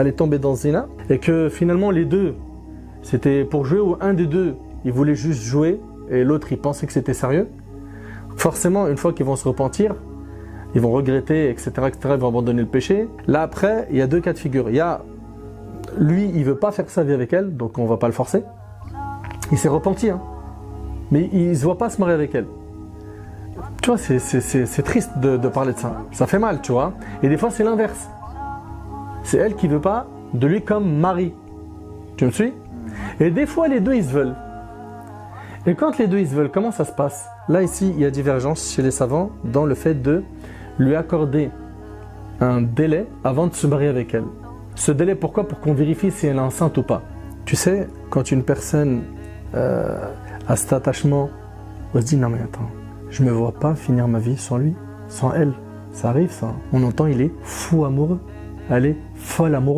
elle est tombée dans le zina et que finalement les deux, c'était pour jouer ou un des deux, il voulait juste jouer et l'autre, il pensait que c'était sérieux, forcément, une fois qu'ils vont se repentir, ils vont regretter, etc., etc., ils vont abandonner le péché. Là, après, il y a deux cas de figure. Il y a, lui, il veut pas faire sa vie avec elle, donc on va pas le forcer. Il s'est repenti, hein. Mais il ne se voit pas se marier avec elle. Tu vois, c'est triste de parler de ça. Ça fait mal, tu vois. Et des fois, c'est l'inverse. C'est elle qui veut pas de lui comme mari. Tu me suis? Et des fois, les deux, ils se veulent. Et quand les deux, ils se veulent, comment ça se passe? Là, ici, il y a divergence chez les savants dans le fait de lui accorder un délai avant de se marier avec elle. Ce délai, pourquoi? Pour qu'on vérifie si elle est enceinte ou pas. Tu sais, quand une personne a cet attachement, on se dit, non mais attends, je me vois pas finir ma vie sans lui, sans elle. Ça arrive ça. On entend, il est fou amoureux. Elle est folle amoureuse.